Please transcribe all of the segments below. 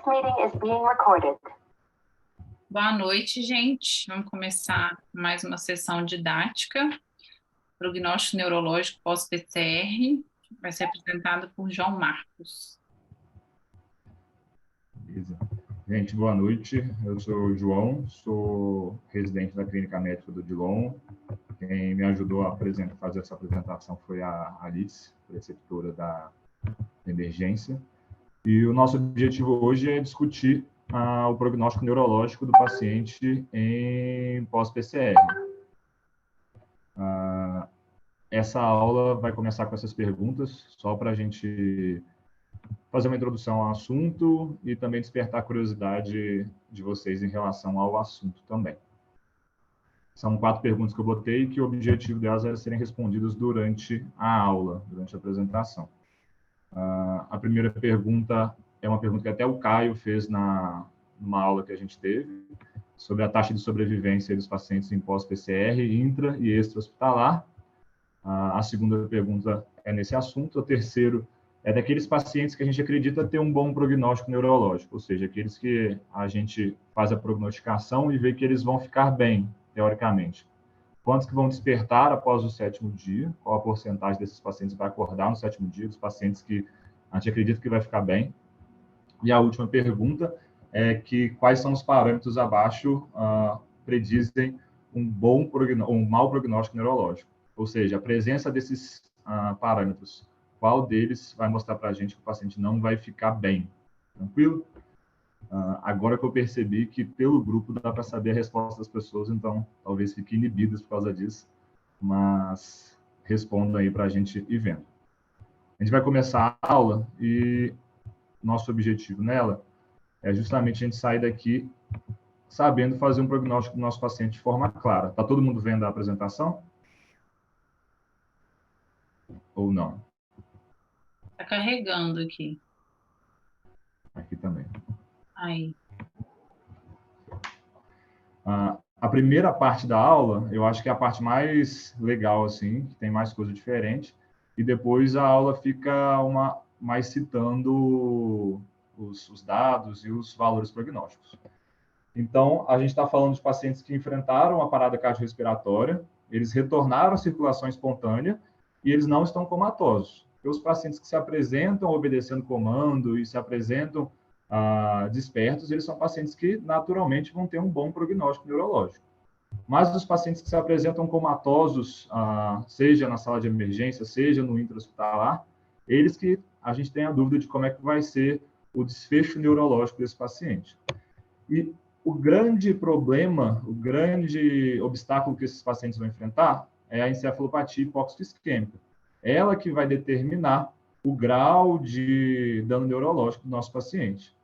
This meeting is being recorded. Boa noite, gente. Vamos começar mais uma sessão didática. Prognóstico neurológico pós-PCR. Vai ser apresentado por João Marcos. Beleza. Gente, boa noite. Eu sou o João, sou residente da Clínica Médica do Dilon. Quem me ajudou a fazer essa apresentação foi a Alice, preceptora da emergência. E o nosso objetivo hoje é discutir o prognóstico neurológico do paciente em pós-PCR. Essa aula vai começar com essas perguntas, só para a gente fazer uma introdução ao assunto e também despertar a curiosidade de vocês em relação ao assunto também. São 4 perguntas que eu botei, que o objetivo delas era serem respondidas durante a aula, durante a apresentação. A primeira pergunta é uma pergunta que até o Caio fez numa aula que a gente teve, sobre a taxa de sobrevivência dos pacientes em pós-PCR, intra e extra-hospitalar. A segunda pergunta é nesse assunto. O terceiro é daqueles pacientes que a gente acredita ter um bom prognóstico neurológico, ou seja, aqueles que a gente faz a prognosticação e vê que eles vão ficar bem, teoricamente. Quantos que vão despertar após o 7º dia? Qual a porcentagem desses pacientes vai acordar no 7º dia? Dos pacientes que a gente acredita que vai ficar bem. E a última pergunta é que quais são os parâmetros abaixo predizem um mau prognóstico neurológico? Ou seja, a presença desses parâmetros, qual deles vai mostrar para a gente que o paciente não vai ficar bem? Tranquilo? Agora que eu percebi que pelo grupo dá para saber a resposta das pessoas, então talvez fiquem inibidas por causa disso, mas respondam aí para a gente ir vendo. A gente vai começar a aula e nosso objetivo nela é justamente a gente sair daqui sabendo fazer um prognóstico do nosso paciente de forma clara. Está todo mundo vendo a apresentação? Ou não? Está carregando aqui. Aqui também. Aí. A primeira parte da aula, eu acho que é a parte mais legal, assim, que tem mais coisa diferente, e depois a aula fica mais citando os dados e os valores prognósticos. Então, a gente está falando de pacientes que enfrentaram a parada cardiorrespiratória, eles retornaram à circulação espontânea e eles não estão comatosos. E os pacientes que se apresentam obedecendo comando e se apresentam despertos, eles são pacientes que naturalmente vão ter um bom prognóstico neurológico. Mas os pacientes que se apresentam comatosos, seja na sala de emergência, seja no intra-hospitalar, eles que a gente tem a dúvida de como é que vai ser o desfecho neurológico desse paciente. E o grande problema, o grande obstáculo que esses pacientes vão enfrentar é a encefalopatia hipóxico isquêmica. Ela que vai determinar o grau de dano neurológico do nosso paciente.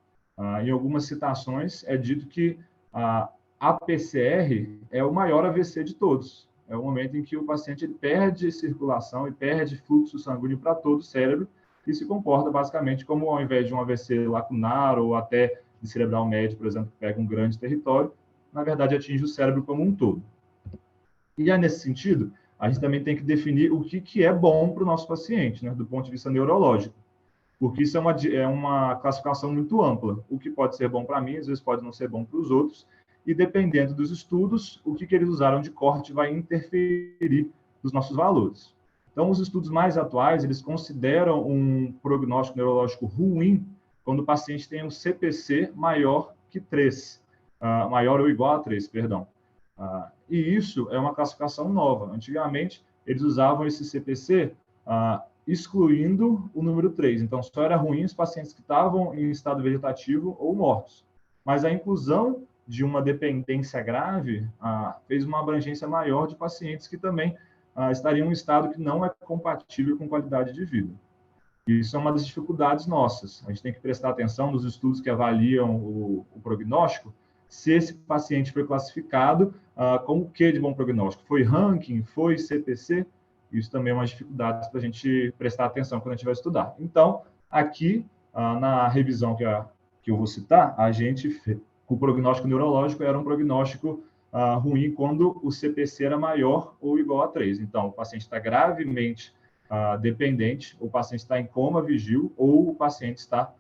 Em algumas citações, é dito que a PCR é o maior AVC de todos. É o momento em que o paciente ele perde circulação e perde fluxo sanguíneo para todo o cérebro e se comporta basicamente como, ao invés de um AVC lacunar ou até de cerebral médio, por exemplo, que pega um grande território, na verdade atinge o cérebro como um todo. E é nesse sentido, a gente também tem que definir o que é bom para o nosso paciente, né, do ponto de vista neurológico. Porque isso é uma classificação muito ampla. O que pode ser bom para mim, às vezes pode não ser bom para os outros, e dependendo dos estudos, o que eles usaram de corte vai interferir nos nossos valores. Então, os estudos mais atuais, eles consideram um prognóstico neurológico ruim quando o paciente tem um CPC maior que 3, maior ou igual a 3, perdão. E isso é uma classificação nova. Antigamente, eles usavam esse CPC excluindo o número 3. Então, só era ruim os pacientes que estavam em estado vegetativo ou mortos. Mas a inclusão de uma dependência grave fez uma abrangência maior de pacientes que também estariam em um estado que não é compatível com qualidade de vida. E isso é uma das dificuldades nossas. A gente tem que prestar atenção nos estudos que avaliam o prognóstico, se esse paciente foi classificado como o que de bom prognóstico? Foi ranking? Foi CPC? Isso também é uma dificuldade para a gente prestar atenção quando a gente vai estudar. Então, aqui, na revisão que eu vou citar, o prognóstico neurológico era um prognóstico ruim quando o CPC era maior ou igual a 3. Então, o paciente está gravemente dependente, o paciente está em coma vigil ou o paciente está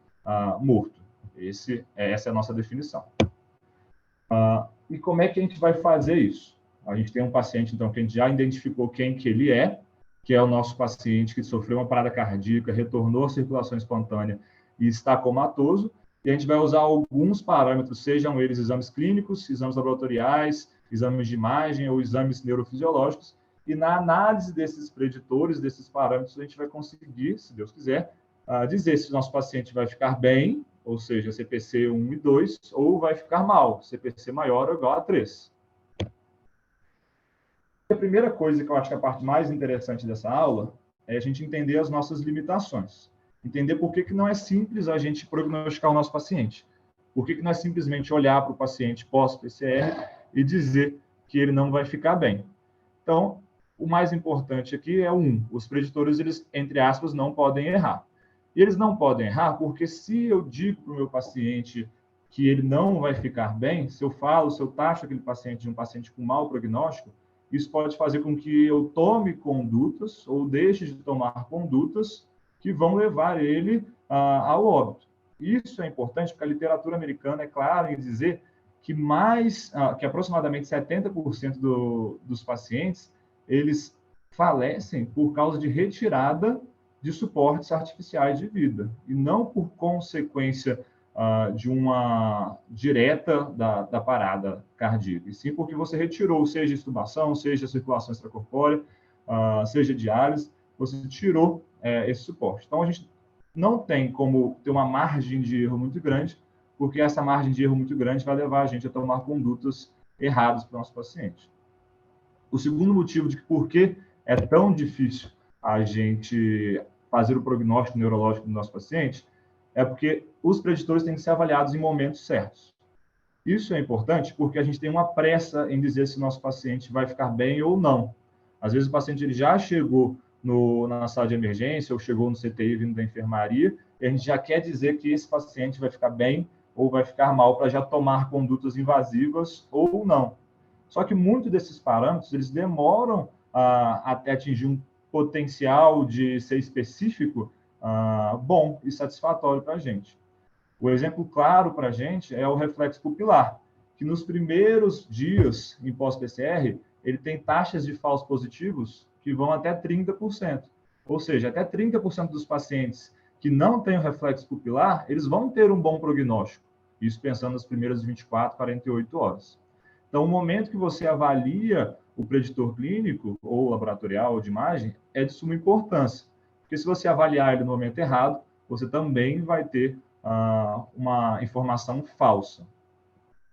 morto. Essa é a nossa definição. E como é que a gente vai fazer isso? A gente tem um paciente, então, que a gente já identificou quem que ele é, que é o nosso paciente que sofreu uma parada cardíaca, retornou à circulação espontânea e está comatoso, e a gente vai usar alguns parâmetros, sejam eles exames clínicos, exames laboratoriais, exames de imagem ou exames neurofisiológicos, e na análise desses preditores, desses parâmetros, a gente vai conseguir, se Deus quiser, dizer se o nosso paciente vai ficar bem, ou seja, CPC 1 e 2, ou vai ficar mal, CPC maior ou igual a 3. A primeira coisa que eu acho que é a parte mais interessante dessa aula é a gente entender as nossas limitações. Entender por que não é simples a gente prognosticar o nosso paciente. Por que não é simplesmente olhar para o paciente pós-PCR e dizer que ele não vai ficar bem. Então, o mais importante aqui é os preditores, eles, entre aspas, não podem errar. E eles não podem errar porque se eu digo para o meu paciente que ele não vai ficar bem, se eu taxo aquele paciente de um paciente com mau prognóstico, isso pode fazer com que eu tome condutas ou deixe de tomar condutas que vão levar ele ao óbito. Isso é importante porque a literatura americana é clara em dizer que que aproximadamente 70% dos pacientes eles falecem por causa de retirada de suportes artificiais de vida e não por consequência de uma direta da parada cardíaca, e sim porque você retirou, seja extubação, seja circulação extracorpórea, seja diálise, você tirou esse suporte. Então, a gente não tem como ter uma margem de erro muito grande, porque essa margem de erro muito grande vai levar a gente a tomar condutas erradas para o nosso paciente. O segundo motivo de por que é tão difícil a gente fazer o prognóstico neurológico do nosso paciente é porque os preditores têm que ser avaliados em momentos certos. Isso é importante porque a gente tem uma pressa em dizer se o nosso paciente vai ficar bem ou não. Às vezes o paciente ele já chegou na sala de emergência ou chegou no CTI vindo da enfermaria e a gente já quer dizer que esse paciente vai ficar bem ou vai ficar mal para já tomar condutas invasivas ou não. Só que muitos desses parâmetros eles demoram até atingir um potencial de ser específico bom e satisfatório para a gente. O exemplo claro para a gente é o reflexo pupilar, que nos primeiros dias em pós-PCR, ele tem taxas de falsos positivos que vão até 30%. Ou seja, até 30% dos pacientes que não têm o reflexo pupilar, eles vão ter um bom prognóstico. Isso pensando nas primeiras 24, 48 horas. Então, o momento que você avalia o preditor clínico, ou laboratorial, ou de imagem, é de suma importância. Porque se você avaliar ele no momento errado, você também vai ter uma informação falsa.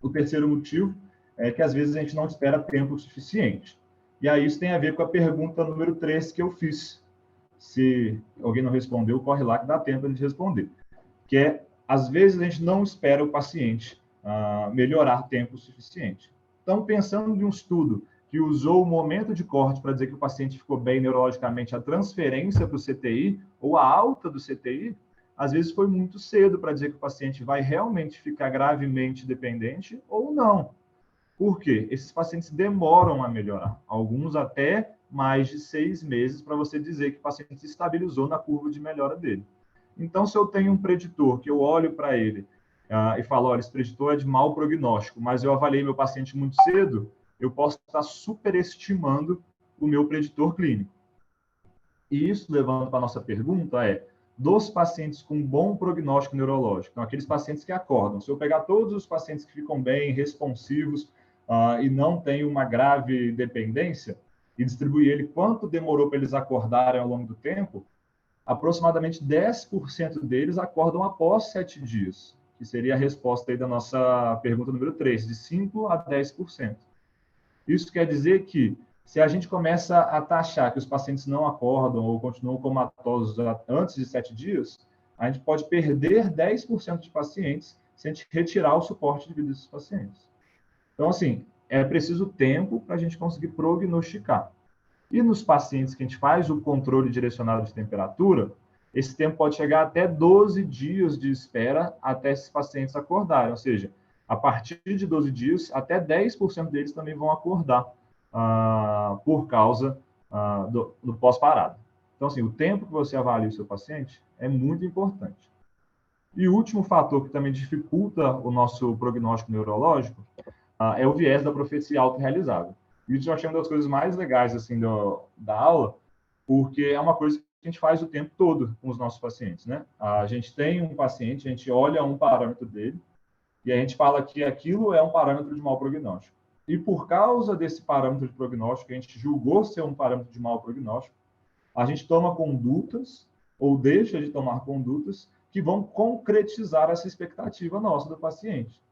O terceiro motivo é que, às vezes, a gente não espera tempo suficiente. E aí isso tem a ver com a pergunta número 3 que eu fiz. Se alguém não respondeu, corre lá que dá tempo de responder. Que é, às vezes, a gente não espera o paciente melhorar tempo suficiente. Então, pensando em um estudo que usou o momento de corte para dizer que o paciente ficou bem neurologicamente, a transferência para o CTI ou a alta do CTI, às vezes foi muito cedo para dizer que o paciente vai realmente ficar gravemente dependente ou não. Por quê? Esses pacientes demoram a melhorar, alguns até mais de 6 meses para você dizer que o paciente se estabilizou na curva de melhora dele. Então, se eu tenho um preditor que eu olho para ele e falo, olha, esse preditor é de mau prognóstico, mas eu avaliei meu paciente muito cedo, eu posso estar superestimando o meu preditor clínico. E isso, levando para a nossa pergunta, dos pacientes com bom prognóstico neurológico, então aqueles pacientes que acordam, se eu pegar todos os pacientes que ficam bem, responsivos e não têm uma grave dependência, e distribuir ele quanto demorou para eles acordarem ao longo do tempo, aproximadamente 10% deles acordam após 7 dias, que seria a resposta aí da nossa pergunta número 3, de 5% a 10%. Isso quer dizer que, se a gente começa a taxar que os pacientes não acordam ou continuam comatosos antes de 7 dias, a gente pode perder 10% de pacientes se a gente retirar o suporte de vida desses pacientes. Então, assim, é preciso tempo para a gente conseguir prognosticar. E nos pacientes que a gente faz o controle direcionado de temperatura, esse tempo pode chegar até 12 dias de espera até esses pacientes acordarem. Ou seja, a partir de 12 dias, até 10% deles também vão acordar por causa do pós-parada. Então, assim, o tempo que você avalia o seu paciente é muito importante. E o último fator que também dificulta o nosso prognóstico neurológico é o viés da profecia autorrealizável. Isso eu achei uma das coisas mais legais assim da aula, porque é uma coisa que a gente faz o tempo todo com os nossos pacientes, né? A gente tem um paciente, a gente olha um parâmetro dele e a gente fala que aquilo é um parâmetro de mau prognóstico. E por causa desse parâmetro de prognóstico, que a gente julgou ser um parâmetro de mau prognóstico, a gente toma condutas ou deixa de tomar condutas que vão concretizar essa expectativa nossa do paciente.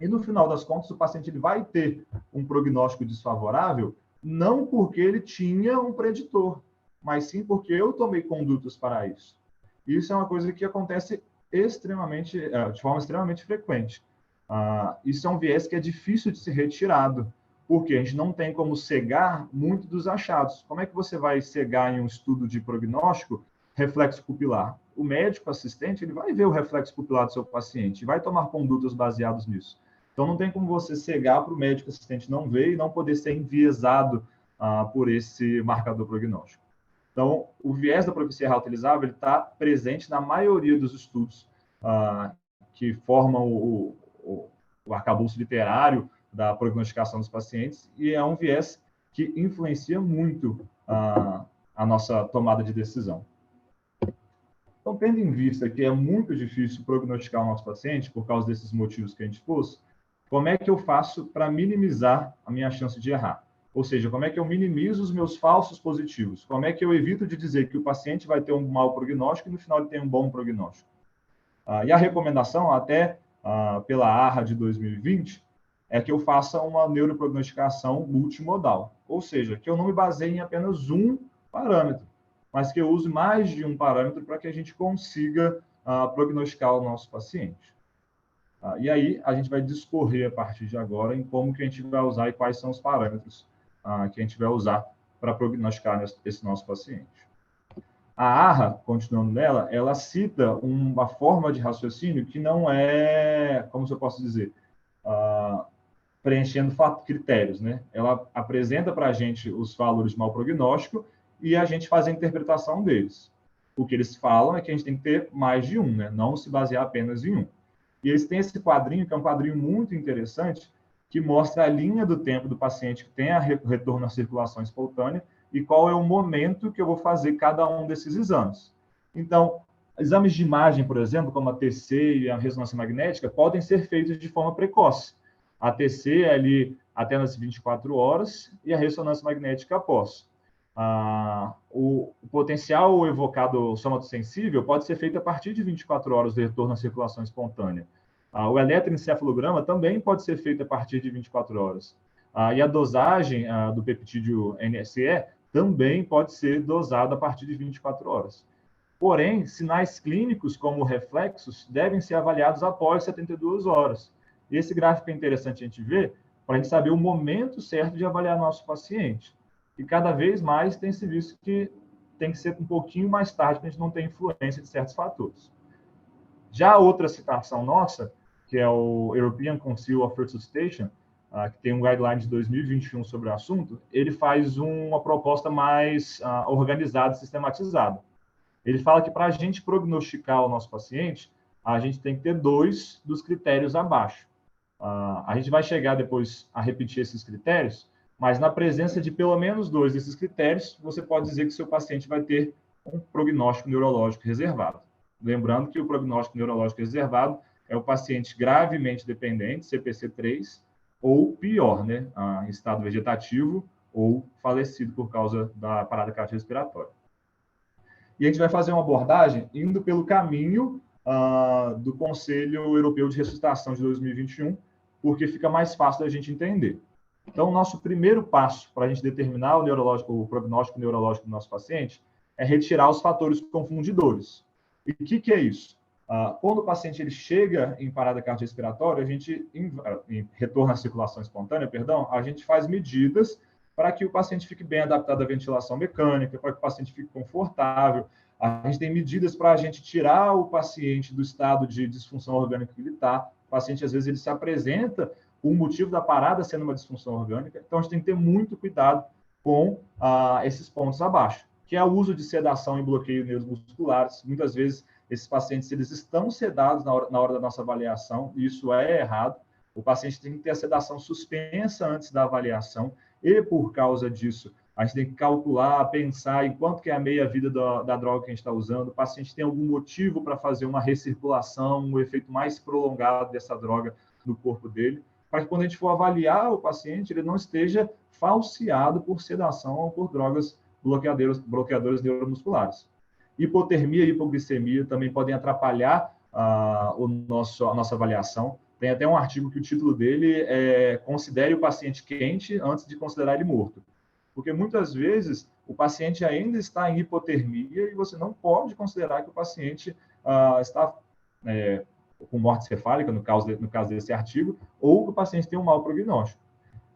E no final das contas, o paciente ele vai ter um prognóstico desfavorável, não porque ele tinha um preditor, mas sim porque eu tomei condutas para isso. Isso é uma coisa que acontece de forma extremamente frequente. Isso é um viés que é difícil de ser retirado, porque a gente não tem como cegar muito dos achados. Como é que você vai cegar em um estudo de prognóstico reflexo pupilar? O médico assistente ele vai ver o reflexo pupilar do seu paciente e vai tomar condutas baseadas nisso. Então, não tem como você cegar para o médico assistente não ver e não poder ser enviesado por esse marcador prognóstico. Então, o viés da profecia reutilizável está presente na maioria dos estudos que formam o arcabouço literário da prognosticação dos pacientes e é um viés que influencia muito a nossa tomada de decisão. Então, tendo em vista que é muito difícil prognosticar o nosso paciente por causa desses motivos que a gente expôs, como é que eu faço para minimizar a minha chance de errar? Ou seja, como é que eu minimizo os meus falsos positivos? Como é que eu evito de dizer que o paciente vai ter um mau prognóstico e no final ele tem um bom prognóstico? E a recomendação, até pela ARRA de 2020, é que eu faça uma neuroprognosticação multimodal. Ou seja, que eu não me baseie em apenas um parâmetro, mas que eu use mais de um parâmetro para que a gente consiga prognosticar o nosso paciente. E aí a gente vai discorrer a partir de agora em como que a gente vai usar e quais são os parâmetros que a gente vai usar para prognosticar esse nosso paciente. A ARRA, continuando nela, ela cita uma forma de raciocínio que não é, como se eu posso dizer, preenchendo critérios, né? Ela apresenta para a gente os valores de mau prognóstico e a gente faz a interpretação deles. O que eles falam é que a gente tem que ter mais de um, né? Não se basear apenas em um. E eles têm esse quadrinho, que é um quadrinho muito interessante, que mostra a linha do tempo do paciente que tem retorno à circulação espontânea e qual é o momento que eu vou fazer cada um desses exames. Então, exames de imagem, por exemplo, como a TC e a ressonância magnética, podem ser feitos de forma precoce. A TC é ali até nas 24 horas e a ressonância magnética após. O potencial evocado somatosensível pode ser feito a partir de 24 horas do retorno à circulação espontânea. O eletroencefalograma também pode ser feito a partir de 24 horas. E a dosagem do peptídeo NSE também pode ser dosada a partir de 24 horas. Porém, sinais clínicos, como reflexos, devem ser avaliados após 72 horas. Esse gráfico é interessante a gente ver para a gente saber o momento certo de avaliar nosso paciente. E cada vez mais tem se visto que tem que ser um pouquinho mais tarde, para a gente não ter influência de certos fatores. Já outra citação nossa, que é o European Council of Resuscitation, que tem um guideline de 2021 sobre o assunto, ele faz uma proposta mais organizada e sistematizada. Ele fala que para a gente prognosticar o nosso paciente, a gente tem que ter 2 dos critérios abaixo. A gente vai chegar depois a repetir esses critérios, mas na presença de pelo menos 2 desses critérios, você pode dizer que seu paciente vai ter um prognóstico neurológico reservado. Lembrando que o prognóstico neurológico reservado é o paciente gravemente dependente, CPC-3, ou pior, né, em estado vegetativo ou falecido por causa da parada cardiorrespiratória. E a gente vai fazer uma abordagem indo pelo caminho do Conselho Europeu de Ressuscitação de 2021, porque fica mais fácil da gente entender. Então, o nosso primeiro passo para a gente determinar o prognóstico neurológico do nosso paciente é retirar os fatores confundidores. E o que é isso? Quando o paciente ele chega em parada cardiorrespiratória, a gente, em retorno à circulação espontânea, a gente faz medidas para que o paciente fique bem adaptado à ventilação mecânica, para que o paciente fique confortável. A gente tem medidas para a gente tirar o paciente do estado de disfunção orgânica que ele está. O paciente, às vezes, ele se apresenta com o motivo da parada sendo uma disfunção orgânica. Então, a gente tem que ter muito cuidado com esses pontos abaixo, que é o uso de sedação e bloqueio neuromusculares. Muitas vezes, esses pacientes, eles estão sedados na hora da nossa avaliação, e isso é errado. O paciente tem que ter a sedação suspensa antes da avaliação, e por causa disso, a gente tem que calcular, pensar em quanto que é a meia-vida da droga que a gente está usando. O paciente tem algum motivo para fazer uma recirculação, um efeito mais prolongado dessa droga no corpo dele, para que quando a gente for avaliar o paciente, ele não esteja falseado por sedação ou por drogas bloqueadoras neuromusculares. Hipotermia e hipoglicemia também podem atrapalhar a nossa avaliação. Tem até um artigo que o título dele é Considere o paciente quente antes de considerar ele morto. Porque muitas vezes o paciente ainda está em hipotermia e você não pode considerar que o paciente está com morte cefálica, no caso desse artigo, ou que o paciente tem um mau prognóstico.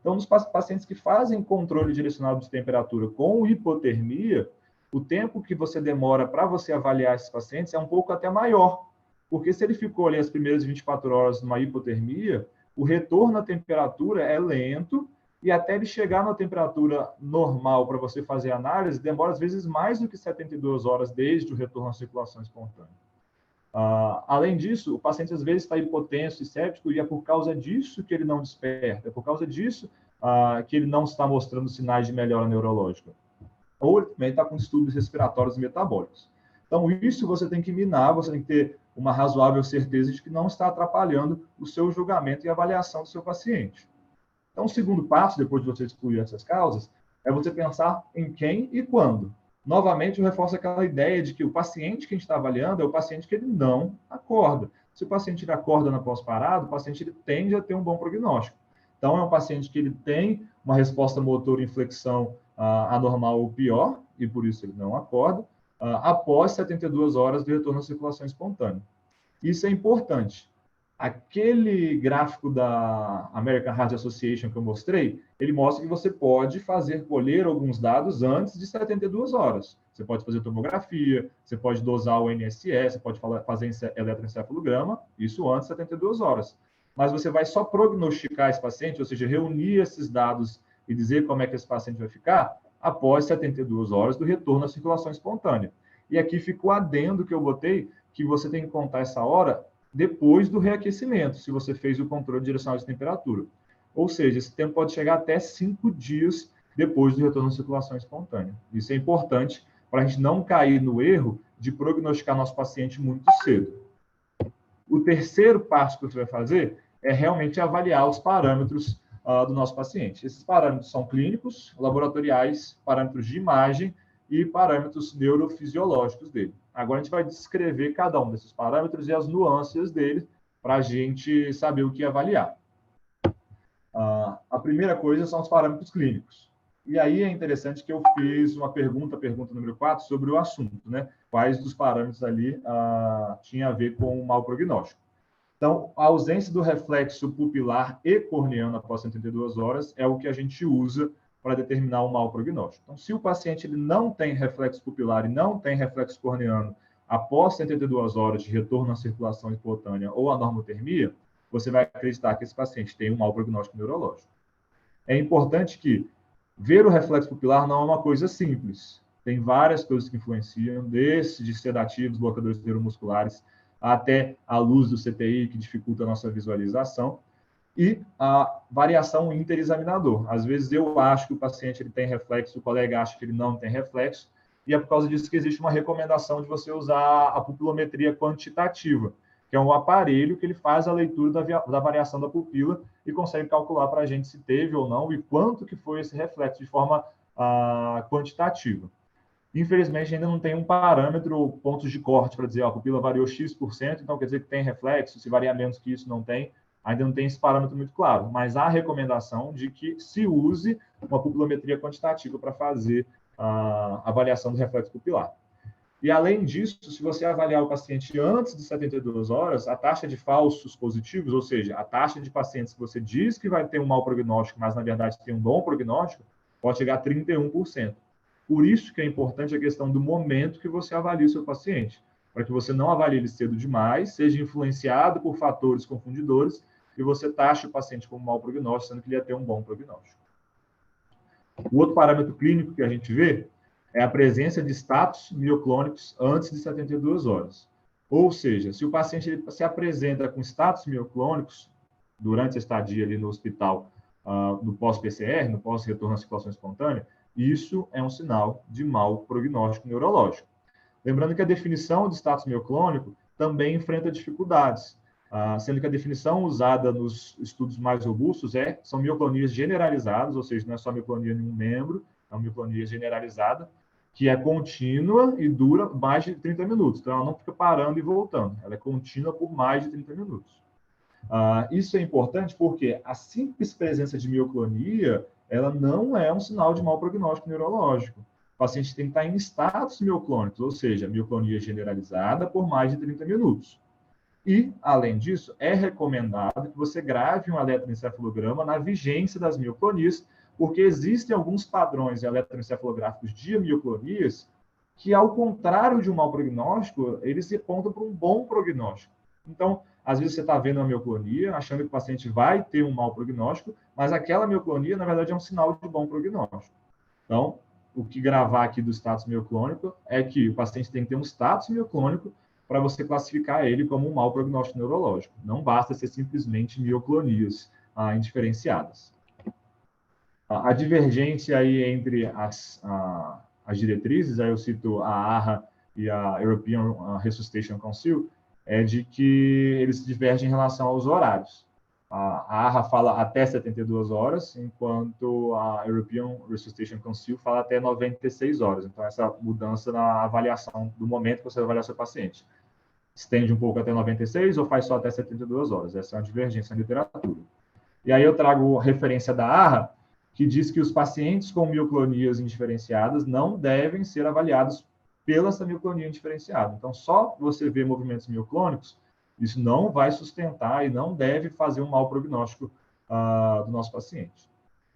Então, nos pacientes que fazem controle direcionado de temperatura com hipotermia, o tempo que você demora para você avaliar esses pacientes é um pouco até maior, porque se ele ficou ali as primeiras 24 horas numa hipotermia, o retorno à temperatura é lento e até ele chegar na temperatura normal para você fazer a análise, demora às vezes mais do que 72 horas desde o retorno à circulação espontânea. Além disso, o paciente às vezes está hipotenso e séptico e é por causa disso que ele não desperta, é por causa disso que ele não está mostrando sinais de melhora neurológica. Ou ele também está com distúrbios respiratórios e metabólicos. Então, isso você tem que minar, você tem que ter uma razoável certeza de que não está atrapalhando o seu julgamento e avaliação do seu paciente. Então, o segundo passo, depois de você excluir essas causas, é você pensar em quem e quando. Novamente, eu reforço aquela ideia de que o paciente que a gente está avaliando é o paciente que ele não acorda. Se o paciente ele acorda na pós-parada, o paciente ele tende a ter um bom prognóstico. Então, é um paciente que ele tem uma resposta motora em flexão anormal ou pior, e por isso ele não acorda, após 72 horas do retorno à circulação espontânea. Isso é importante. Aquele gráfico da American Heart Association que eu mostrei, ele mostra que você pode colher alguns dados antes de 72 horas. Você pode fazer tomografia, você pode dosar o NSS, você pode fazer eletroencefalograma, isso antes de 72 horas. Mas você vai só prognosticar esse paciente, ou seja, reunir esses dados e dizer como é que esse paciente vai ficar após 72 horas do retorno à circulação espontânea. E aqui fica o adendo que eu botei, que você tem que contar essa hora depois do reaquecimento, se você fez o controle direcional de temperatura. Ou seja, esse tempo pode chegar até 5 dias depois do retorno à circulação espontânea. Isso é importante para a gente não cair no erro de prognosticar nosso paciente muito cedo. O terceiro passo que você vai fazer é realmente avaliar os parâmetros do nosso paciente. Esses parâmetros são clínicos, laboratoriais, parâmetros de imagem e parâmetros neurofisiológicos dele. Agora a gente vai descrever cada um desses parâmetros e as nuances dele para a gente saber o que avaliar. A primeira coisa são os parâmetros clínicos. E aí é interessante que eu fiz uma pergunta número 4, sobre o assunto, né? Quais dos parâmetros ali tinha a ver com o mau prognóstico. Então, a ausência do reflexo pupilar e corneano após 72 horas é o que a gente usa para determinar um mau prognóstico. Então, se o paciente ele não tem reflexo pupilar e não tem reflexo corneano após 72 horas de retorno à circulação espontânea ou à normotermia, você vai acreditar que esse paciente tem um mau prognóstico neurológico. É importante que ver o reflexo pupilar não é uma coisa simples. Tem várias coisas que influenciam, desde sedativos, bloqueadores neuromusculares, até a luz do CTI, que dificulta a nossa visualização, e a variação interexaminador. Às vezes eu acho que o paciente ele tem reflexo, o colega acha que ele não tem reflexo, e é por causa disso que existe uma recomendação de você usar a pupilometria quantitativa, que é um aparelho que ele faz a leitura da variação da pupila e consegue calcular para a gente se teve ou não e quanto que foi esse reflexo de forma quantitativa. Infelizmente, ainda não tem um parâmetro, pontos de corte, para dizer, a pupila variou X%, então quer dizer que tem reflexo, se varia menos que isso, não tem. Ainda não tem esse parâmetro muito claro, mas há a recomendação de que se use uma pupilometria quantitativa para fazer a avaliação do reflexo pupilar. E, além disso, se você avaliar o paciente antes de 72 horas, a taxa de falsos positivos, ou seja, a taxa de pacientes que você diz que vai ter um mau prognóstico, mas, na verdade, tem um bom prognóstico, pode chegar a 31%. Por isso que é importante a questão do momento que você avalia o seu paciente, para que você não avalie ele cedo demais, seja influenciado por fatores confundidores e você taxe o paciente como mau prognóstico, sendo que ele ia ter um bom prognóstico. O outro parâmetro clínico que a gente vê é a presença de status mioclônicos antes de 72 horas. Ou seja, se o paciente ele se apresenta com status mioclônicos durante a estadia ali no hospital, no pós-PCR, no pós-retorno à circulação espontânea, isso é um sinal de mau prognóstico neurológico. Lembrando que a definição de status mioclônico também enfrenta dificuldades, sendo que a definição usada nos estudos mais robustos são mioclonias generalizadas, ou seja, não é só mioclonia em um membro, é uma mioclonia generalizada, que é contínua e dura mais de 30 minutos. Então, ela não fica parando e voltando, ela é contínua por mais de 30 minutos. Isso é importante porque a simples presença de mioclonia, ela não é um sinal de mau prognóstico neurológico. O paciente tem que estar em status mioclônicos, ou seja, mioclonia generalizada por mais de 30 minutos. E, além disso, é recomendado que você grave um eletroencefalograma na vigência das mioclonias, porque existem alguns padrões eletroencefalográficos de mioclonias que, ao contrário de um mau prognóstico, eles apontam para um bom prognóstico. Então, às vezes você está vendo uma mioclonia, achando que o paciente vai ter um mau prognóstico, mas aquela mioclonia, na verdade, é um sinal de bom prognóstico. Então, o que gravar aqui do status mioclônico é que o paciente tem que ter um status mioclônico para você classificar ele como um mau prognóstico neurológico. Não basta ser simplesmente mioclonias indiferenciadas. A divergência aí entre as diretrizes, aí eu cito a AHA e a European Resuscitation Council, é de que eles divergem em relação aos horários. A AHA fala até 72 horas, enquanto a European Resuscitation Council fala até 96 horas. Então, essa mudança na avaliação do momento que você vai avaliar seu paciente. Estende um pouco até 96 ou faz só até 72 horas? Essa é uma divergência na literatura. E aí eu trago referência da AHA, que diz que os pacientes com mioclonias indiferenciadas não devem ser avaliados pela essa mioclonia indiferenciada. Então, só você ver movimentos mioclônicos, isso não vai sustentar e não deve fazer um mau prognóstico do nosso paciente.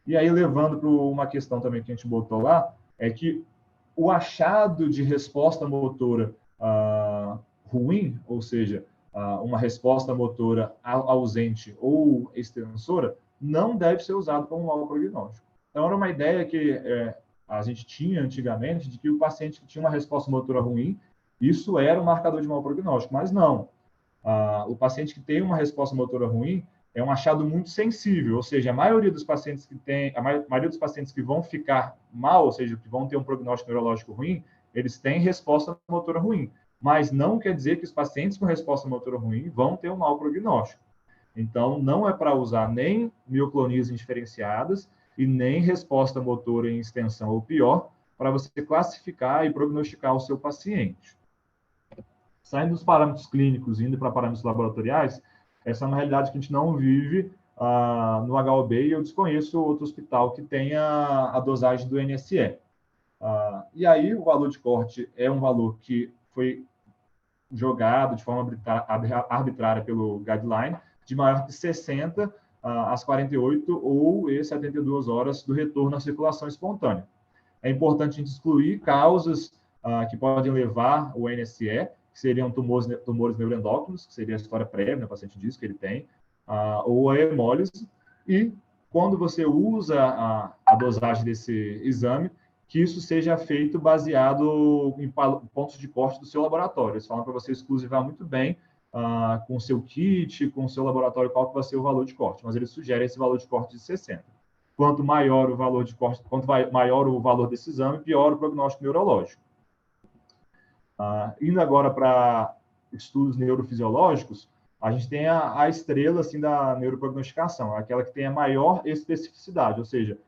E aí, levando para uma questão também que a gente botou lá, é que o achado de resposta motora ruim, ou seja, uma resposta motora ausente ou extensora, não deve ser usado como um mau prognóstico. Então, era uma ideia que a gente tinha antigamente, de que o paciente que tinha uma resposta motora ruim, isso era um marcador de mau prognóstico, mas não. O paciente que tem uma resposta motora ruim é um achado muito sensível, ou seja, a maioria dos pacientes que vão ficar mal, ou seja, que vão ter um prognóstico neurológico ruim, eles têm resposta motora ruim, mas não quer dizer que os pacientes com resposta motora ruim vão ter um mau prognóstico. Então, não é para usar nem mioclonias indiferenciadas e nem resposta motora em extensão ou pior, para você classificar e prognosticar o seu paciente. Saindo dos parâmetros clínicos e indo para parâmetros laboratoriais, essa é uma realidade que a gente não vive no HOB e eu desconheço outro hospital que tenha a dosagem do NSE. E aí, o valor de corte é um valor que foi jogado de forma arbitrária pelo guideline, de maior que 60 às 48 ou 72 horas do retorno à circulação espontânea. É importante a gente excluir causas que podem levar o NSE, que seriam tumores neuroendócrinos, que seria a história prévia, né, o paciente diz que ele tem, ou a hemólise, e quando você usa a dosagem desse exame, que isso seja feito baseado em pontos de corte do seu laboratório. Eles falam para você exclusivar muito bem com o seu kit, com o seu laboratório, qual que vai ser o valor de corte, mas eles sugerem esse valor de corte de 60. Quanto maior o valor de corte, quanto maior o valor desse exame, pior o prognóstico neurológico. Indo agora para estudos neurofisiológicos, a gente tem a estrela assim, da neuroprognosticação, aquela que tem a maior especificidade, ou seja,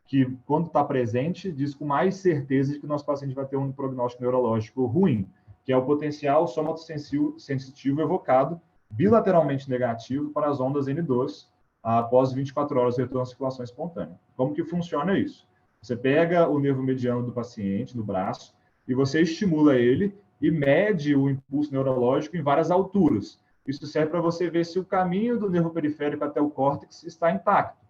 que quando está presente, diz com mais certeza de que o nosso paciente vai ter um prognóstico neurológico ruim, que é o potencial somatosensitivo evocado bilateralmente negativo para as ondas N2 após 24 horas de retorno à circulação espontânea. Como que funciona isso? Você pega o nervo mediano do paciente no braço e você estimula ele e mede o impulso neurológico em várias alturas. Isso serve para você ver se o caminho do nervo periférico até o córtex está intacto.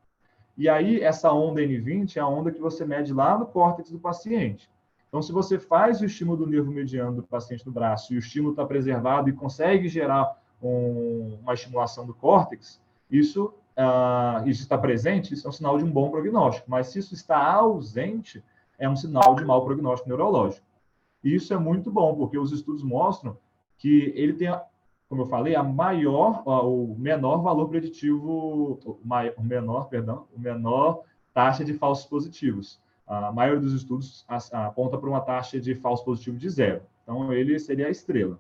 E aí, essa onda N20 é a onda que você mede lá no córtex do paciente. Então, se você faz o estímulo do nervo mediano do paciente no braço e o estímulo está preservado e consegue gerar uma estimulação do córtex, isso está presente, isso é um sinal de um bom prognóstico. Mas se isso está ausente, é um sinal de mau prognóstico neurológico. E isso é muito bom, porque os estudos mostram que ele tem, como eu falei, o menor valor preditivo, o menor taxa de falsos positivos. A maioria dos estudos aponta para uma taxa de falso positivo de 0. Então, ele seria a estrela.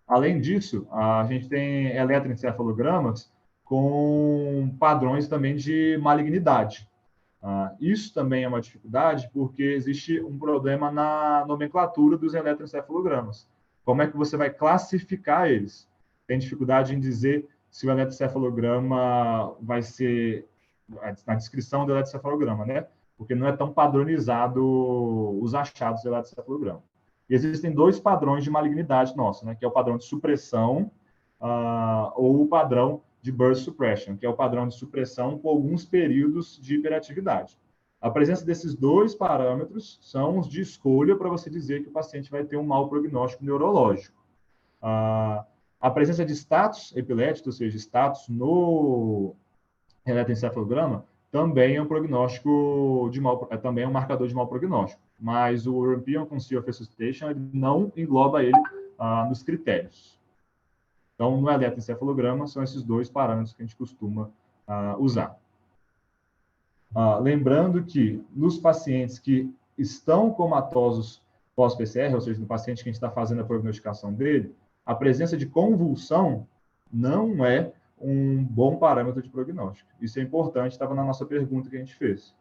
Além disso, a gente tem eletroencefalogramas com padrões também de malignidade. Isso também é uma dificuldade, porque existe um problema na nomenclatura dos eletroencefalogramas. Como é que você vai classificar eles? Tem dificuldade em dizer se o eletroencefalograma vai ser na descrição do eletroencefalograma, né? Porque não é tão padronizado os achados do eletroencefalograma. E existem dois padrões de malignidade nossa, né? Que é o padrão de supressão ou o padrão de burst suppression, que é o padrão de supressão com alguns períodos de hiperatividade. A presença desses dois parâmetros são os de escolha para você dizer que o paciente vai ter um mau prognóstico neurológico. A presença de status epilético, ou seja, status no eletroencefalograma, também é um prognóstico também é um marcador de mau prognóstico, mas o European Council of Resuscitation não engloba ele nos critérios. Então, no eletroencefalograma, são esses dois parâmetros que a gente costuma usar. Lembrando que nos pacientes que estão comatosos pós-PCR, ou seja, no paciente que a gente está fazendo a prognosticação dele, a presença de convulsão não é um bom parâmetro de prognóstico. Isso é importante, estava na nossa pergunta que a gente fez.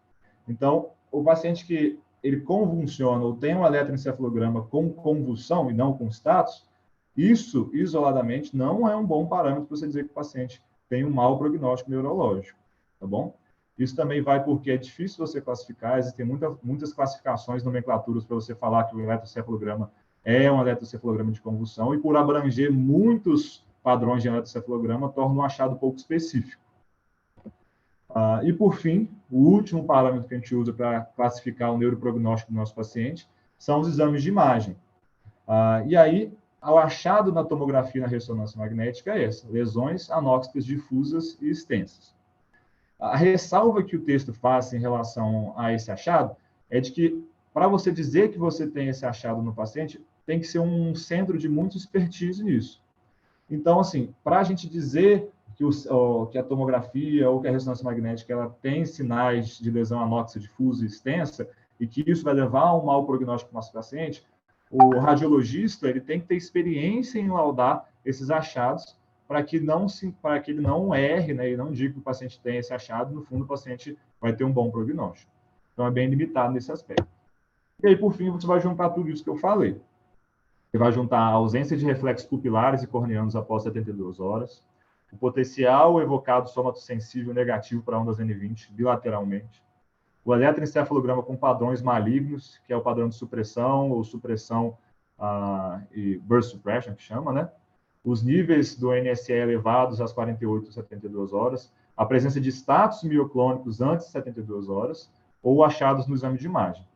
Então, o paciente que ele convulsiona ou tem um eletroencefalograma com convulsão e não com status, isso, isoladamente, não é um bom parâmetro para você dizer que o paciente tem um mau prognóstico neurológico, tá bom? Isso também vai porque é difícil você classificar, existem muitas classificações, nomenclaturas para você falar que o eletroencefalograma é um eletroencefalograma de convulsão, e por abranger muitos padrões de eletroencefalograma, torna um achado pouco específico. E, por fim, o último parâmetro que a gente usa para classificar o neuroprognóstico do nosso paciente são os exames de imagem. E aí, o achado na tomografia e na ressonância magnética é essa: lesões anóxicas difusas e extensas. A ressalva que o texto faz em relação a esse achado é de que, para você dizer que você tem esse achado no paciente, tem que ser um centro de muita expertise nisso. Então, assim, para a gente dizer que a tomografia ou que a ressonância magnética ela tem sinais de lesão anóxica difusa e extensa, e que isso vai levar a um mau prognóstico para o nosso paciente, o radiologista ele tem que ter experiência em laudar esses achados para que ele não erre, né, e não diga que o paciente tem esse achado, no fundo o paciente vai ter um bom prognóstico. Então é bem limitado nesse aspecto. E aí, por fim, você vai juntar tudo isso que eu falei. Você vai juntar a ausência de reflexos pupilares e corneanos após 72 horas, o potencial evocado somatosensível negativo para ondas N20 bilateralmente, o eletroencefalograma com padrões malignos, que é o padrão de supressão ou supressão e burst suppression, que chama, né? Os níveis do NSE elevados às 48 ou 72 horas, a presença de status mioclônicos antes de 72 horas, ou achados no exame de imagem.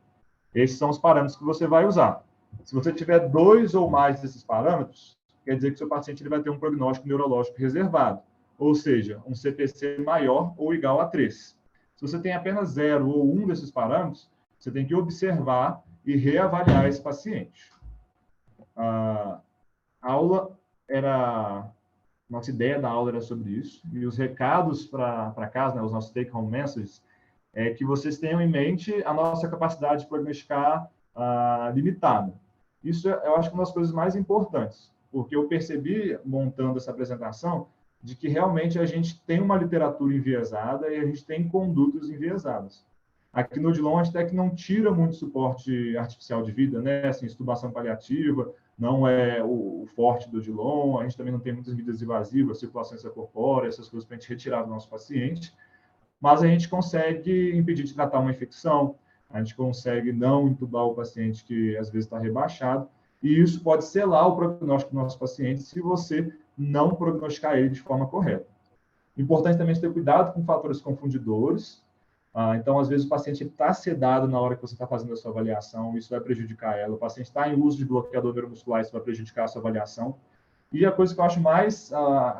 Esses são os parâmetros que você vai usar. Se você tiver 2 ou mais desses parâmetros, quer dizer que seu paciente ele vai ter um prognóstico neurológico reservado, ou seja, um CPC maior ou igual a 3. Se você tem apenas 0 ou 1 desses parâmetros, você tem que observar e reavaliar esse paciente. A nossa ideia da aula era sobre isso, e os recados para casa, né, os nossos take-home messages, é que vocês tenham em mente a nossa capacidade de prognosticar limitada. Isso eu acho que é uma das coisas mais importantes, porque eu percebi, montando essa apresentação, de que realmente a gente tem uma literatura enviesada e a gente tem condutas enviesadas. Aqui no Odilon, a gente até que não tira muito suporte artificial de vida, né? Assim, extubação paliativa não é o forte do Odilon, a gente também não tem muitas medidas invasivas, circulação extracorpórea, essas coisas para a gente retirar do nosso paciente, mas a gente consegue impedir de tratar uma infecção, a gente consegue não entubar o paciente que às vezes está rebaixado, e isso pode selar o prognóstico do nosso paciente se você não prognosticar ele de forma correta. Importante também ter cuidado com fatores confundidores. Então, às vezes, o paciente está sedado na hora que você está fazendo a sua avaliação, isso vai prejudicar ela. O paciente está em uso de bloqueador neuromuscular, isso vai prejudicar a sua avaliação. E a coisa que eu acho mais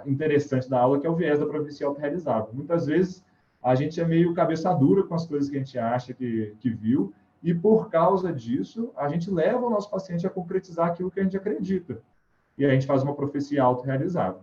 interessante da aula é que é o viés da província autorrealizável. Muitas vezes, a gente é meio cabeça dura com as coisas que a gente acha que viu, E, por causa disso, a gente leva o nosso paciente a concretizar aquilo que a gente acredita. E a gente faz uma profecia autorrealizável.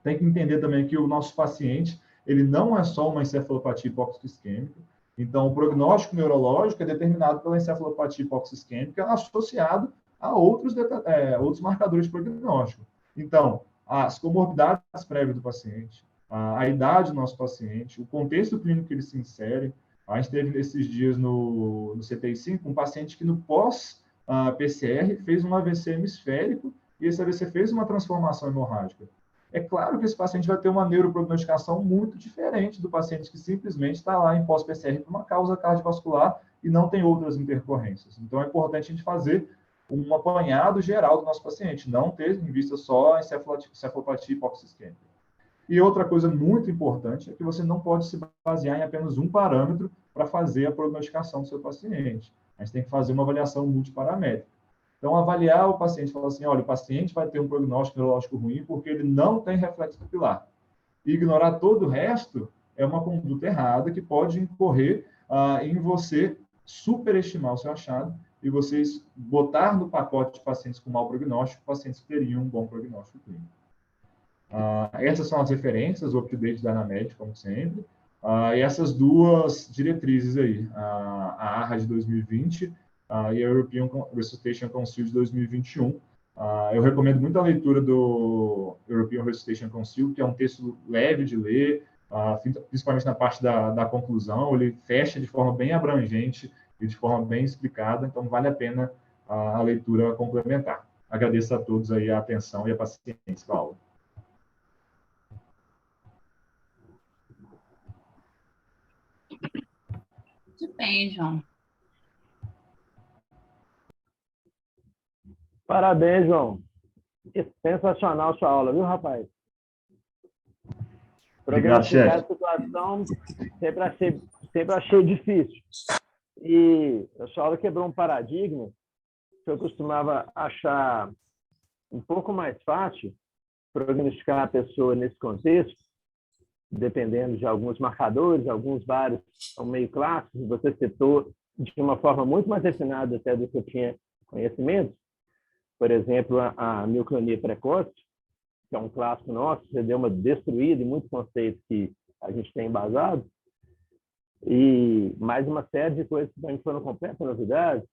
Tem que entender também que o nosso paciente, ele não é só uma encefalopatia hipóxico-isquêmica. Então, o prognóstico neurológico é determinado pela encefalopatia hipóxico-isquêmica associado a outros marcadores de prognóstico. Então, as comorbidades prévias do paciente, a idade do nosso paciente, o contexto clínico que ele se insere. A gente teve esses dias no CTI-5 um paciente que no pós-PCR fez um AVC hemisférico e esse AVC fez uma transformação hemorrágica. É claro que esse paciente vai ter uma neuroprognosticação muito diferente do paciente que simplesmente está lá em pós-PCR por uma causa cardiovascular e não tem outras intercorrências. Então, é importante a gente fazer um apanhado geral do nosso paciente, não ter em vista só a encefalopatia hipóxico-isquêmica. E outra coisa muito importante é que você não pode se basear em apenas um parâmetro para fazer a prognosticação do seu paciente. A gente tem que fazer uma avaliação multiparamétrica. Então, avaliar o paciente, falar assim, olha, o paciente vai ter um prognóstico neurológico ruim porque ele não tem reflexo pupilar. E ignorar todo o resto é uma conduta errada que pode incorrer em você superestimar o seu achado e vocês botar no pacote de pacientes com mau prognóstico, pacientes que teriam um bom prognóstico clínico. Essas são as referências, o up-to-date da Anamed, como sempre, e essas duas diretrizes aí, a ARRA de 2020 e a European Resuscitation Council de 2021. Eu recomendo muito a leitura do European Resuscitation Council, que é um texto leve de ler, principalmente na parte da conclusão, ele fecha de forma bem abrangente e de forma bem explicada, então vale a pena a leitura complementar. Agradeço a todos aí a atenção e a paciência com a aula. Muito bem, João. Parabéns, João. Sensacional sua aula, viu, rapaz? Obrigado, chefe. A situação sempre achei difícil. E a sua aula quebrou um paradigma que eu costumava achar um pouco mais fácil prognosticar a pessoa nesse contexto, dependendo de alguns marcadores, alguns vários são meio clássicos, você citou de uma forma muito mais refinada até do que eu tinha conhecimento. Por exemplo, a mioclonia precoce, que é um clássico nosso, você deu uma destruída em muitos conceitos que a gente tem embasado, e mais uma série de coisas que para mim foram completas novidades.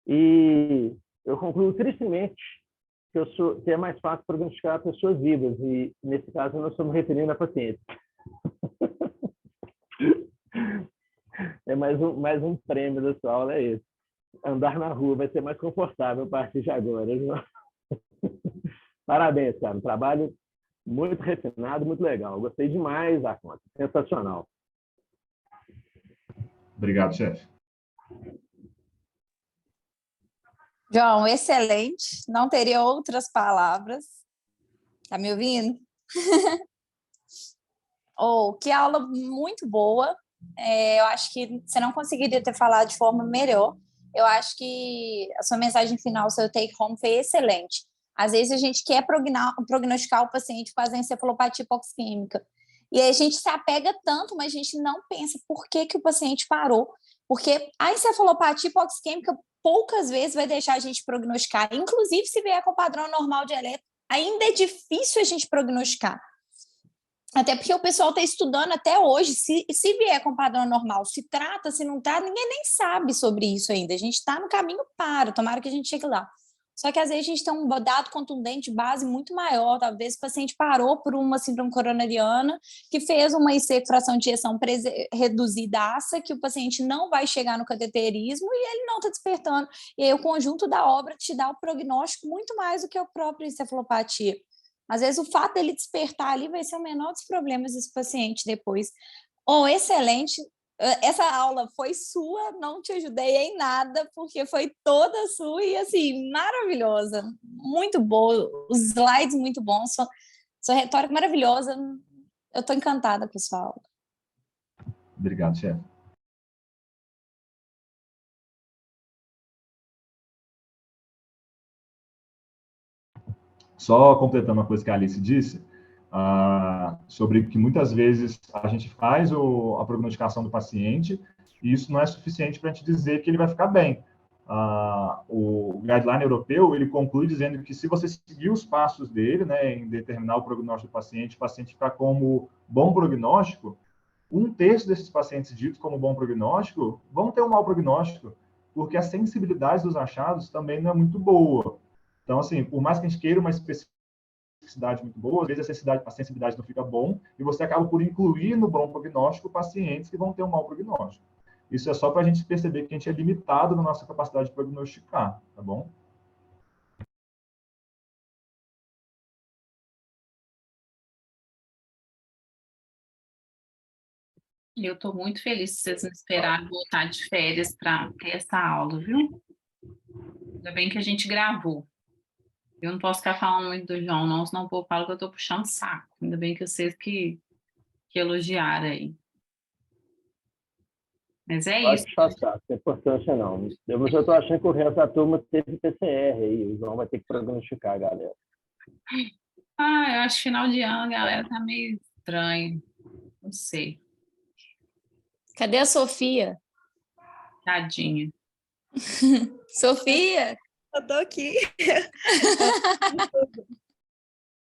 E eu concluo tristemente que é mais fácil prognosticar pessoas vivas, e nesse caso nós estamos referindo a pacientes. É mais um prêmio da sua aula, é esse. Andar na rua vai ser mais confortável a partir de agora. Parabéns, cara. Um trabalho muito refinado, muito legal. Gostei demais da conta. Sensacional. Obrigado, chefe. João, excelente. Não teria outras palavras. Tá me ouvindo? Que aula muito boa. Eu acho que você não conseguiria ter falado de forma melhor. Eu acho que a sua mensagem final, seu take home, foi excelente. Às vezes a gente quer prognosticar o paciente com a encefalopatia hipoxêmica. E aí a gente se apega tanto, mas a gente não pensa por que o paciente parou. Porque a encefalopatia hipoxêmica poucas vezes vai deixar a gente prognosticar. Inclusive, se vier com o padrão normal de eletro, ainda é difícil a gente prognosticar. Até porque o pessoal está estudando até hoje, se vier com padrão normal, se trata, se não trata, ninguém nem sabe sobre isso ainda. A gente está no caminho tomara que a gente chegue lá. Só que às vezes a gente tem um dado contundente, base muito maior. Talvez o paciente parou por uma síndrome coronariana, que fez uma fração de ejeção reduzidaça, que o paciente não vai chegar no cateterismo e ele não está despertando. E aí o conjunto da obra te dá o prognóstico muito mais do que a própria encefalopatia. Às vezes o fato dele despertar ali vai ser o menor dos problemas desse paciente depois. Excelente. Essa aula foi sua, não te ajudei em nada, porque foi toda sua e, assim, maravilhosa. Muito boa, os slides muito bons, sua retórica maravilhosa. Eu estou encantada com a sua aula. Obrigado, chefe. Só completando uma coisa que a Alice disse, sobre que muitas vezes a gente faz a prognosticação do paciente E isso não é suficiente para a gente dizer que ele vai ficar bem. O guideline europeu, ele conclui dizendo que se você seguir os passos dele, né, em determinar o prognóstico do paciente, o paciente ficar como bom prognóstico, 1/3 desses pacientes ditos como bom prognóstico vão ter um mau prognóstico, porque a sensibilidade dos achados também não é muito boa. Então, assim, por mais que a gente queira uma especificidade muito boa, às vezes a sensibilidade não fica bom, e você acaba por incluir no bom prognóstico pacientes que vão ter um mau prognóstico. Isso é só para a gente perceber que a gente é limitado na nossa capacidade de prognosticar, tá bom? Eu estou muito feliz que vocês me esperaram voltar de férias para ter essa aula, viu? Ainda bem que a gente gravou. Eu não posso ficar falando muito do João, não, senão o povo fala que eu estou puxando saco. Ainda bem que vocês que elogiaram aí. Mas é Pode isso. puxar saco, não tem importância não. Mas eu estou achando que o resto da turma teve PCR aí, o João vai ter que prognosticar, galera. Eu acho que final de ano, galera, tá meio estranho. Não sei. Cadê a Sofia? Tadinha. Sofia? Eu tô aqui.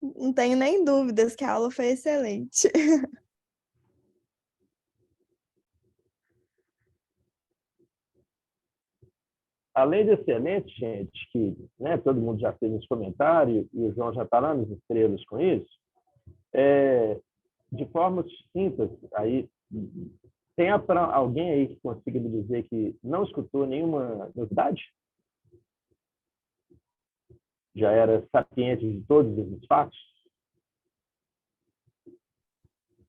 Não tenho nem dúvidas que a aula foi excelente. Além de excelente, gente, que né, todo mundo já fez nos comentários, e o João já está lá nas estrelas com isso, de forma sucinta, aí, tem alguém aí que consiga me dizer que não escutou nenhuma novidade? Já era sapiente de todos esses fatos?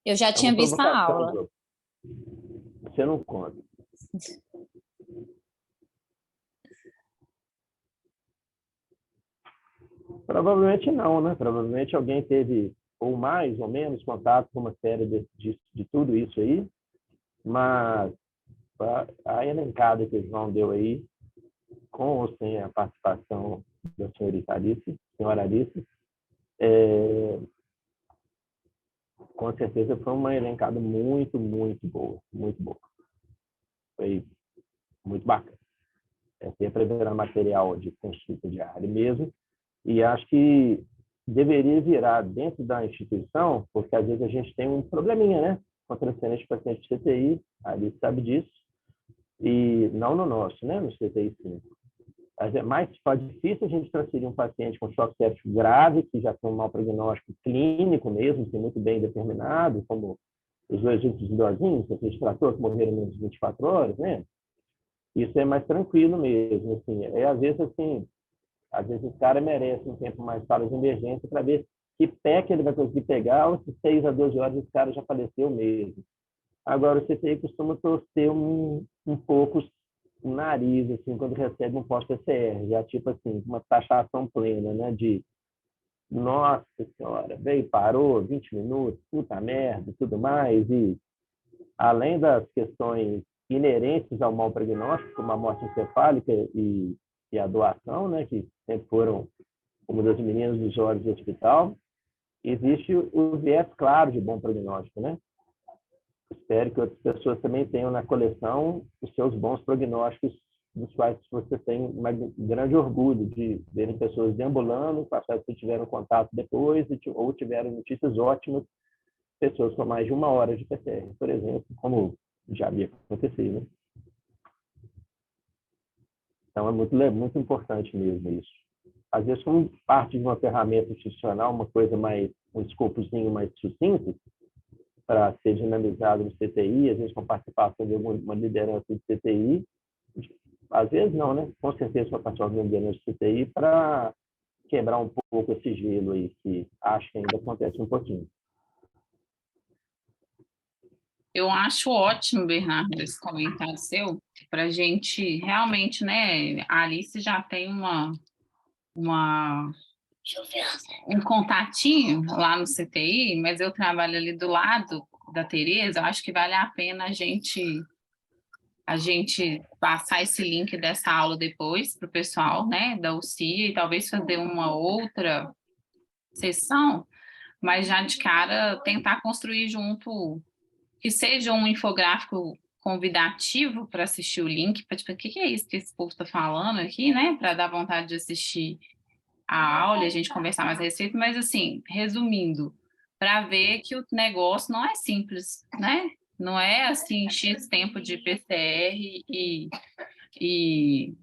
Eu já tinha visto a aula. João. Você não conta. Provavelmente não, né? Provavelmente alguém teve ou mais ou menos contato com uma série de tudo isso aí, mas a elencada que o João deu aí, com ou sem a participação da senhora Alice, com certeza foi uma elencada muito, muito boa, muito boa. Foi muito bacana. Sempre preparar material de consulta diária mesmo, e acho que deveria virar dentro da instituição, porque às vezes a gente tem um probleminha, né? Com transferência de paciente de CTI, a Alice sabe disso, e não no nosso, né? No CTI 5. Mas é mais difícil a gente transferir um paciente com choque séptico grave, que já tem um mau prognóstico clínico mesmo, que é muito bem determinado, como os dois últimos idosinhos, que a gente tratou, que morreram em menos de 24 horas, né? Isso é mais tranquilo mesmo, assim. Às vezes o cara merece um tempo mais para as emergências para ver que pé que ele vai conseguir pegar, ou se 6 a 12 horas esse cara já faleceu mesmo. Agora, o CTI costuma torcer um pouco o nariz, assim, quando recebe um pós-PCR, já tipo assim, uma taxação plena, né, de nossa senhora, veio, parou, 20 minutos, puta merda, e tudo mais, e além das questões inerentes ao mau prognóstico, como a morte encefálica e a doação, né, que sempre foram uma das meninas dos olhos do hospital, existe o viés claro de bom prognóstico, né? Espero que outras pessoas também tenham na coleção os seus bons prognósticos, dos quais você tem um grande orgulho de verem pessoas deambulando, passadas que tiveram contato depois, ou tiveram notícias ótimas, pessoas com mais de 1 hora de PCR, por exemplo, como já havia acontecido, né? Então, é muito importante mesmo isso. Às vezes, como parte de uma ferramenta institucional, um escopozinho mais sucinto, para ser dinamizado no CTI, às vezes com participação de uma liderança de CTI, às vezes não, né? Com certeza com a participação de uma liderança de CTI, para quebrar um pouco esse gelo aí, que acho que ainda acontece um pouquinho. Eu acho ótimo, Bernardo, esse comentário seu, para a gente realmente, né? A Alice já tem um contatinho lá no CTI, mas eu trabalho ali do lado da Tereza, acho que vale a pena a gente passar esse link dessa aula depois para o pessoal, né, da UCI, e talvez fazer uma outra sessão, mas já de cara tentar construir junto, que seja um infográfico convidativo para assistir o link, para tipo, o que é isso que esse povo está falando aqui, né? Para dar vontade de assistir a aula e a gente conversar mais a respeito, mas assim, resumindo, para ver que o negócio não é simples, né? Não é assim, X tempo de PCR e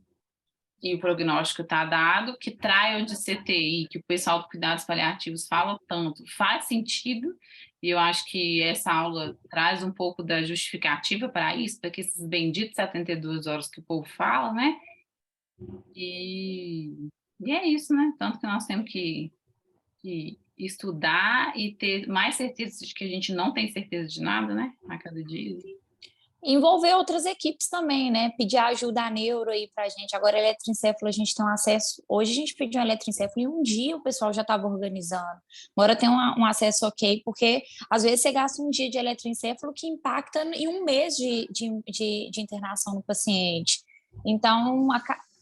o prognóstico está dado, que trial de CTI, que o pessoal do cuidados paliativos fala tanto, faz sentido, e eu acho que essa aula traz um pouco da justificativa para isso, para que esses benditos 72 horas que o povo fala, né? E é isso, né? Tanto que nós temos que estudar e ter mais certeza de que a gente não tem certeza de nada, né? A cada dia. Envolver outras equipes também, né? Pedir ajuda à neuro aí pra gente. Agora, eletroencefalo, a gente tem um acesso. Hoje a gente pediu um eletroencefalo e um dia o pessoal já estava organizando. Agora tem um acesso ok, porque às vezes você gasta um dia de eletroencefalo que impacta em um mês de internação no paciente. Então,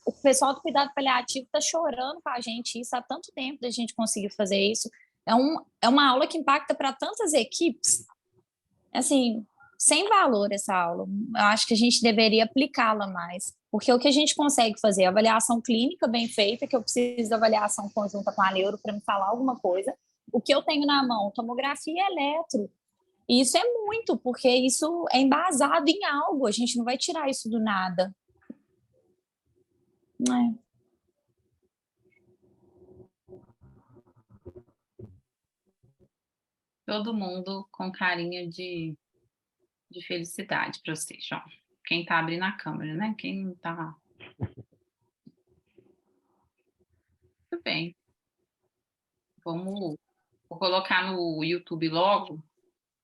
o pessoal do cuidado paliativo está chorando com a gente isso há tanto tempo da gente conseguir fazer isso. É uma aula que impacta para tantas equipes. Assim, sem valor essa aula. Eu acho que a gente deveria aplicá-la mais, porque o que a gente consegue fazer, avaliação clínica bem feita, que eu preciso de avaliação conjunta com a neuro para me falar alguma coisa, o que eu tenho na mão, tomografia e eletro. E isso é muito, porque isso é embasado em algo, a gente não vai tirar isso do nada. Todo mundo com carinha de felicidade para vocês, João. Quem está abrindo a câmera, né? Quem não está... Tudo bem. Vou colocar no YouTube logo,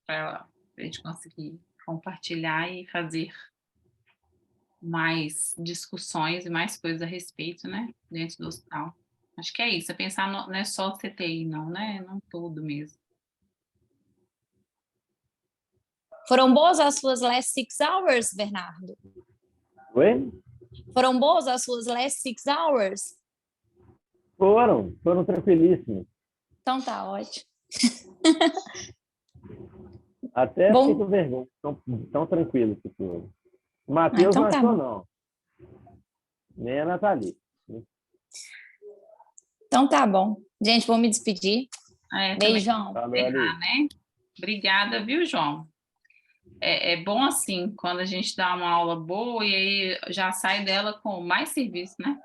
para a gente conseguir compartilhar e fazer mais discussões e mais coisas a respeito, né? Dentro do hospital. Acho que é isso, é pensar, não é só o CTI, não, né? Não todo mesmo. Foram boas as suas last 6 hours, Bernardo? Oi? Foram boas as suas last 6 hours? Foram tranquilíssimos. Então tá ótimo. Até Bom. fico com vergonha, tão tranquilo que tudo. O Matheus então não tá achou, bom. não. Nem a Nathalie. Então tá bom. Gente, vou me despedir. Beijão. Encerrar, né? Obrigada, viu, João? É bom assim, quando a gente dá uma aula boa e aí já sai dela com mais serviço, né?